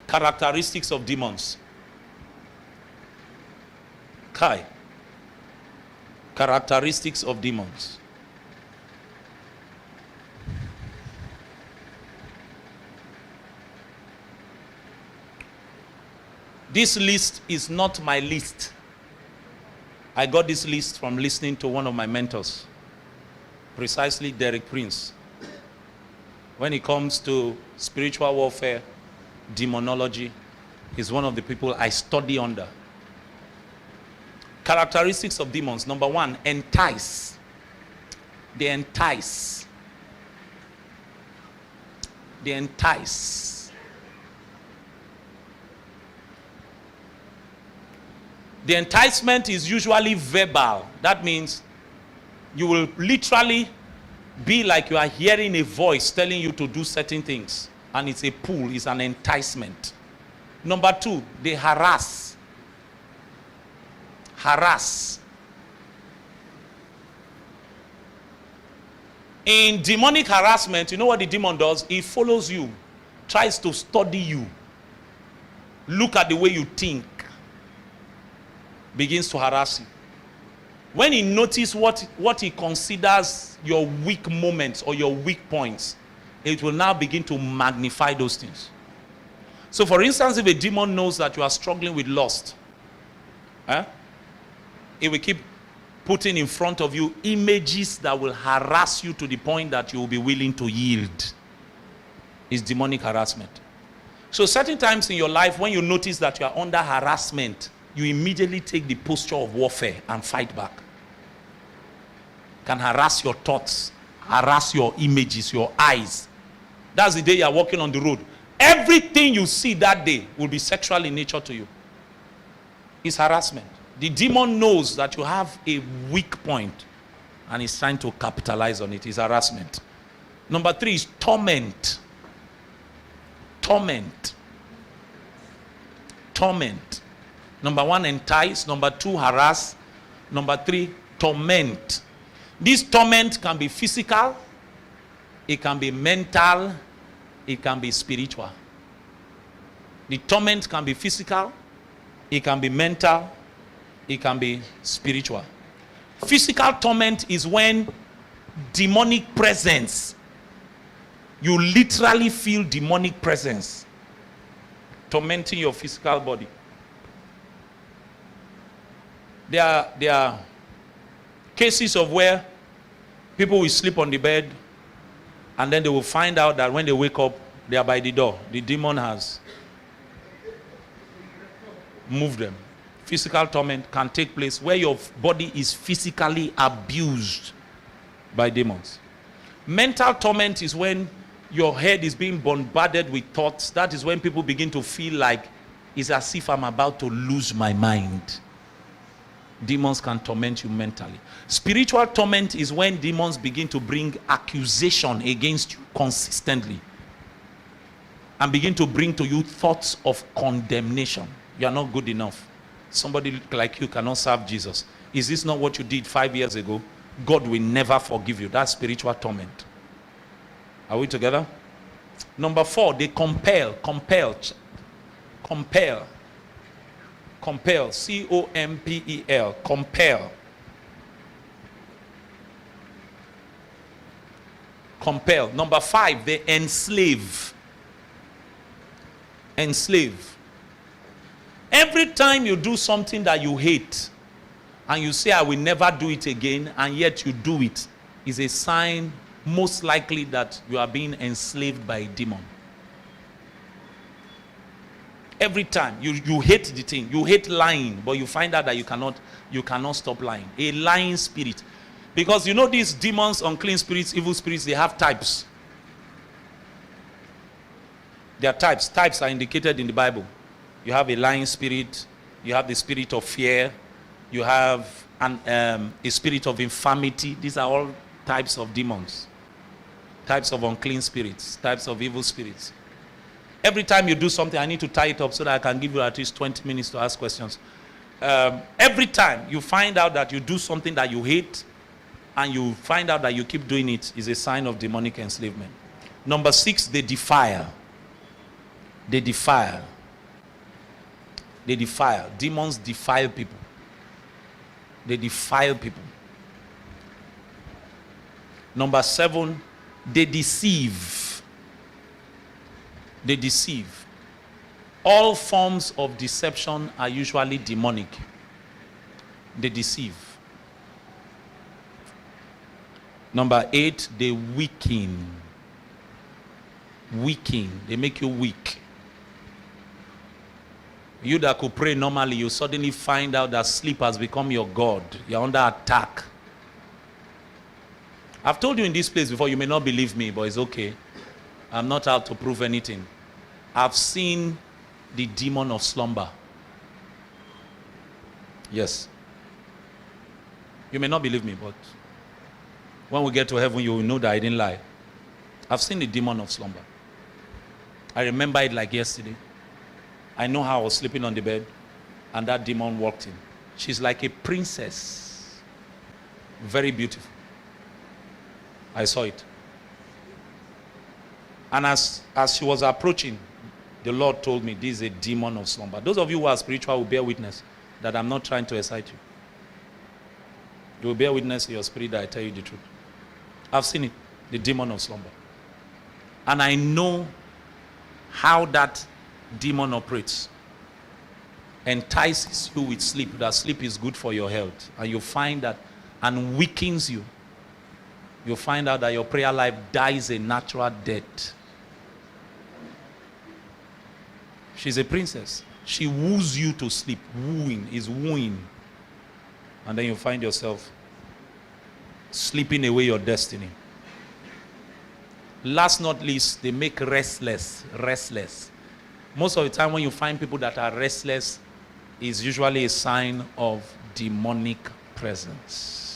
Characteristics of demons. Kai. Characteristics of demons. This list is not my list. I got this list from listening to one of my mentors, precisely Derek Prince. When it comes to spiritual warfare, demonology, he's one of the people I study under. Characteristics of demons. Number one, entice. They entice. They entice. The enticement is usually verbal. That means you will literally be like you are hearing a voice telling you to do certain things. And it's a pull, it's an enticement. Number two, they harass. Harass. In demonic harassment, you know what the demon does? He follows you, tries to study you, look at the way you think, begins to harass you. When he notices what he considers your weak moments or your weak points, it will now begin to magnify those things. So for instance, if a demon knows that you are struggling with lust, it will keep putting in front of you images that will harass you to the point that you will be willing to yield. It's demonic harassment. So certain times in your life, when you notice that you are under harassment, you immediately take the posture of warfare and fight back. Can harass your thoughts, harass your images, your eyes. That's the day you are walking on the road. Everything you see that day will be sexual in nature to you. It's harassment. The demon knows that you have a weak point and is trying to capitalize on it. It's harassment. Number three is torment. Torment. Torment. Number one, entice. Number two, harass. Number three, torment. This torment can be physical, it can be mental, it can be spiritual. The torment can be physical, it can be mental, it can be spiritual. Physical torment is when demonic presence, you literally feel demonic presence tormenting your physical body. There are cases of where people will sleep on the bed and then they will find out that when they wake up, they are by the door. The demon has moved them. Physical torment can take place where your body is physically abused by demons. Mental torment is when your head is being bombarded with thoughts. That is when people begin to feel like it's as if I'm about to lose my mind. Demons can torment you mentally. Spiritual torment is when demons begin to bring accusation against you consistently and begin to bring to you thoughts of condemnation. You are not good enough. Somebody like you cannot serve Jesus. Is this not what you did 5 years ago? God will never forgive you. That's spiritual torment. Are we together? Number four, they compel. Compel. Compel. Compel. C-O-M-P-E-L. Compel. Compel. Number five, they enslave. Enslave. Every time you do something that you hate and you say, I will never do it again, and yet you do it, is a sign most likely that you are being enslaved by a demon. Every time you hate the thing, you hate lying, but you find out that you cannot stop lying. A lying spirit. Because you know these demons, unclean spirits, evil spirits, they have types. There are types. Types are indicated in the Bible. You have a lying spirit, you have the spirit of fear, you have a spirit of infirmity. These are all types of demons. Types of unclean spirits, types of evil spirits. Every time you do something, I need to tie it up so that I can give you at least 20 minutes to ask questions. Every time you find out that you do something that you hate and you find out that you keep doing it, is a sign of demonic enslavement. Number six, they defile. They defile. They defile. Demons defile people. They defile people. Number 7, they deceive. They deceive. All forms of deception are usually demonic. They deceive. Number 8, they weaken. Weaken. They make you weak. You that could pray normally, you suddenly find out that sleep has become your God. You're under attack. I've told you in this place before, you may not believe me, but it's okay. I'm not out to prove anything. I've seen the demon of slumber. Yes. You may not believe me, but when we get to heaven, you will know that I didn't lie. I've seen the demon of slumber. I remember it like yesterday. I know how I was sleeping on the bed, and that demon walked in. She's like a princess. Very beautiful. I saw it. And as she was approaching, the Lord told me, this is a demon of slumber. Those of you who are spiritual will bear witness that I'm not trying to excite you. You will bear witness in your spirit that I tell you the truth. I've seen it, the demon of slumber. And I know how that demon operates. Entices you with sleep, that sleep is good for your health. And you find that, and weakens you. You find out that your prayer life dies a natural death. She's a princess. She woos you to sleep. Wooing is wooing. And then you find yourself sleeping away your destiny. Last not least, they make restless. Restless. Most of the time when you find people that are restless, is usually a sign of demonic presence.